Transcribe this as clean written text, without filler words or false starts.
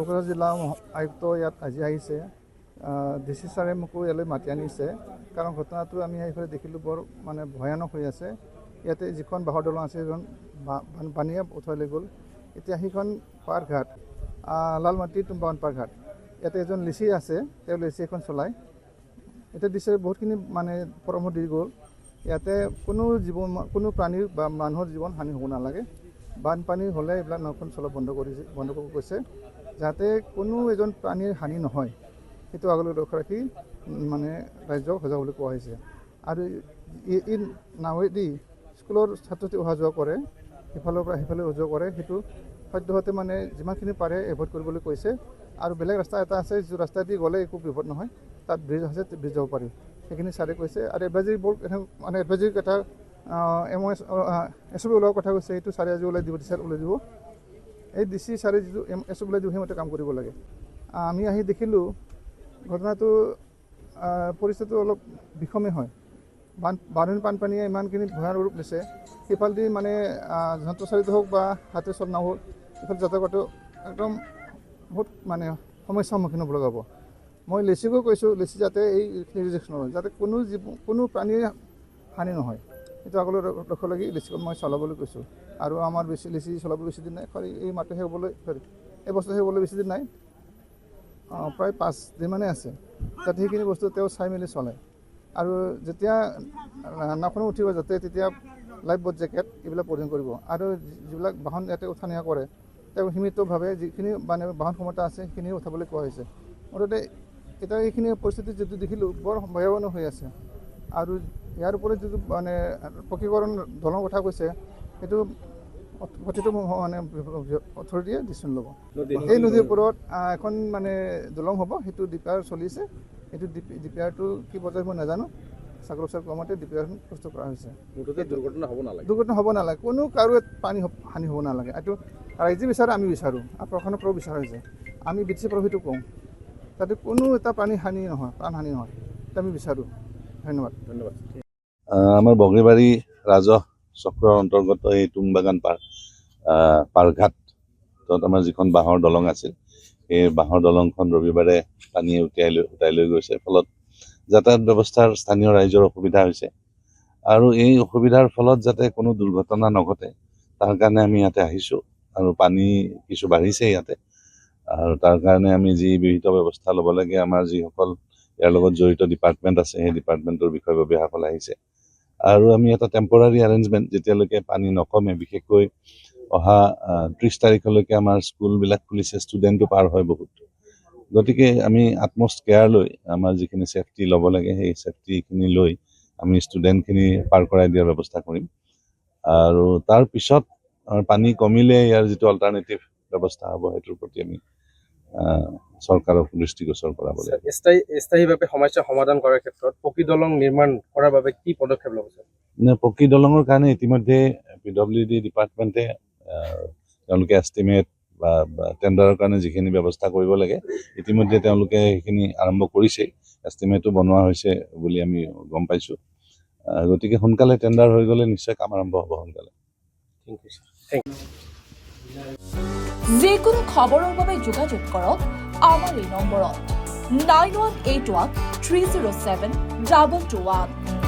কোকৰাঝাৰ জিলা আয়ুক্ত ইয়াত আজি আহিছে। ডিচি ছাৰে মোকো ইয়ালৈ মাতি আনিছে, কাৰণ ঘটনাটো আমি এইফালে দেখিলোঁ বৰ মানে ভয়ানক হৈ আছে। ইয়াতে যিখন বাঁহৰ দলং আছে সেইখন পানীয়ে উঠুৱাই লৈ গ'ল। এতিয়া সেইখন পাৰঘাট লালমাটি তুম্বাগান পাৰঘাট, ইয়াতে এজন লিচি আছে, তেওঁ লিচি এখন চলায়। এতিয়া দিছে বহুতখিনি মানে পৰামৰ্শ দি গ'ল, ইয়াতে কোনো প্ৰাণীৰ বা মানুহৰ জীৱন হানি হ'ব নালাগে। বানপানী হ'লে এইবিলাক নাওখন চলা বন্ধ কৰিব কৈছে, যাতে কোনো এজন প্ৰাণীৰ হানি নহয়, সেইটো আগলৈ লক্ষ্য ৰাখি মানে ৰাইজক সজাগ বুলি কোৱা হৈছে। আৰু এই নাৱেদি স্কুলৰ ছাত্ৰ ছাত্ৰী অহা যোৱা কৰে, সিফালৰ পৰা সিফালে অহা যোৱা কৰে, সেইটো সদ্যহতে মানে যিমানখিনি পাৰে এভইড কৰিবলৈ কৈছে। আৰু বেলেগ ৰাস্তা এটা আছে, যিটো ৰাস্তাদি গ'লে একো বিপদ নহয়, তাত ব্ৰিজ আছে, ব্ৰিজ যাব পাৰি, সেইখিনি ছাৰে কৈছে। আৰু এডভাইজাৰী বৰ্ড মানে এডভাইজাৰী এটা এছ অ' পি ওলোৱাৰ কথা কৈছে, সেইটো ছাৰে আজি ওলাই দিব, ডিচাইড ওলাই দিব। এই ডিচি ছাৰে যিটো এছ অ' পি ওলাই দিব সেইমতে কাম কৰিব লাগে। আমি আহি দেখিলোঁ ঘটনাটো পৰিস্থিতিটো অলপ বিষমে হয়। বানপানীয়ে ইমানখিনি ভয়ানক ৰূপ লৈছে, সেইফালেদি মানে যন্ত্ৰচালিত হওক বা হাতে চলা হওক, সেইফালে যাতায়াতো একদম বহুত মানে সমস্যাৰ সন্মুখীন হ'ব লগা হ'ব। মই লিচিকো কৈছোঁ, লিচি যাতে এই ৰিজেকশ্যন নহয়, যাতে কোনো প্ৰাণীৰ হানি নহয়, সেইটো আগলৈ লক্ষ্য লাগি লিচিখন মই চলাবলৈ কৈছোঁ। আৰু আমাৰ লিচি চলাবলৈ বেছি দিন নাই, এই মাহটো শেষ হ'বলৈ এই বস্তু শেষ হ'বলৈ বেছি দিন নাই, প্ৰায় 5 দিনমানেই আছে, যাতে সেইখিনি বস্তু তেওঁ চাই মেলি চলায়। আৰু যেতিয়া নাওখনত উঠিব যাতে তেতিয়া লাইফ বট জেকেট এইবিলাক পৰিধান কৰিব। আৰু যিবিলাক বাহন ইয়াতে উঠা নিয়া কৰে, তেওঁ সীমিতভাৱে যিখিনি মানে বাহন ক্ষমতা আছে সেইখিনি উঠাবলৈ কোৱা হৈছে। মুঠতে এতিয়া এইখিনি পৰিস্থিতি যিটো দেখিলোঁ বৰ ভয়াৱহ হৈ আছে। আৰু ইয়াৰ ওপৰত যিটো মানে পকীকৰণ দলঙৰ কথা কৈছে, সেইটো প্ৰতিটো মানে অথৰিটিয়ে ডিচিশ্যন ল'ব। এই নদীৰ ওপৰত এখন মানে দলং হ'ব, সেইটো ডিপিআৰ চলিছে। সেইটো ডিপিআৰটো কি পৰ্যায়ত মই নাজানো, চাকৰি কোৱা মতে ডিপিআৰখন প্ৰস্তুত কৰা হৈছে। দুৰ্ঘটনা হ'ব নালাগে, কোনো কাৰো পানী হানি হ'ব নালাগে, এইটো ৰাইজে বিচাৰে, আমি বিচাৰোঁ, আৰু প্ৰশাসনৰ পৰাও বিচৰা হৈছে। আমি বিটিচি প্ৰফিটো কওঁ, যাতে কোনো এটা প্ৰাণ হানি নহয়, সেইটো আমি বিচাৰোঁ। ধন্যবাদ। আমাৰ বগৰীবাৰী ৰাজহ চক্ৰৰ অন্তৰ্গত এই তুংবাগান পাৰঘাট, তাত আমাৰ যিখন বাঁহৰ দলং আছিল, সেই বাঁহৰ দলংখন ৰবিবাৰে পানীয়ে উটাই লৈ গৈছে, ফলত যাতায়াত ব্যৱস্থাৰ স্থানীয় ৰাইজৰ অসুবিধা হৈছে। আৰু এই অসুবিধাৰ ফলত যাতে কোনো দুৰ্ঘটনা নঘটে, তাৰ কাৰণে আমি ইয়াতে আহিছোঁ। আৰু পানী কিছু বাঢ়িছে ইয়াতে, আৰু তাৰ কাৰণে আমি যি বিহিত ব্যৱস্থা ল'ব লাগে, আমাৰ যিসকল ইয়াৰ লগত জড়িত ডিপাৰ্টমেণ্ট আছে, সেই ডিপাৰ্টমেণ্টৰ বিষয়ববীয়াসকল আহিছে। আৰু আমি এটা টেম্পৰাৰী এৰেঞ্জমেণ্ট, যেতিয়ালৈকে পানী নকমে, বিশেষকৈ অহা 30 তাৰিখলৈকে আমাৰ স্কুলবিলাক খুলিছে, ষ্টুডেণ্টো পাৰ হয় বহুত, গতিকে আমি আটমষ্ট কেয়াৰ লৈ আমাৰ যিখিনি ছেফটি ল'ব লাগে, সেই ছেফটিখিনি লৈ আমি ষ্টুডেণ্টখিনি পাৰ কৰাই দিয়াৰ ব্যৱস্থা কৰিম। আৰু তাৰ পিছত পানী কমিলে ইয়াৰ যিটো অল্টাৰনেটিভ ব্যৱস্থা হ'ব, সেইটোৰ প্ৰতি আমি চৰকাৰক দৃষ্টিগোচৰ কৰাব লাগিব। স্থায়ীভাৱে সমস্যা সমাধান কৰাৰ ক্ষেত্ৰত পকী দলং নিৰ্মাণ কৰাৰ বাবে কি পদক্ষেপ ল'ব? পকী দলঙৰ কাৰণে ইতিমধ্যে PWD ডিপাৰ্টমেণ্টে তেওঁলোকে এষ্টিমেট বা টেণ্ডাৰৰ কাৰণে যিখিনি ব্যৱস্থা কৰিব লাগে, ইতিমধ্যে তেওঁলোকে সেইখিনি আৰম্ভ কৰিছেই, এষ্টিমেটো বনোৱা হৈছে বুলি আমি গম পাইছোঁ। গতিকে সোনকালে টেণ্ডাৰ হৈ গ'লে নিশ্চয় কাম আৰম্ভ হ'ব সোনকালে। যিকোনো খবৰৰ বাবে যোগাযোগ কৰক আমাৰ এই নম্বৰত 9181 307 221।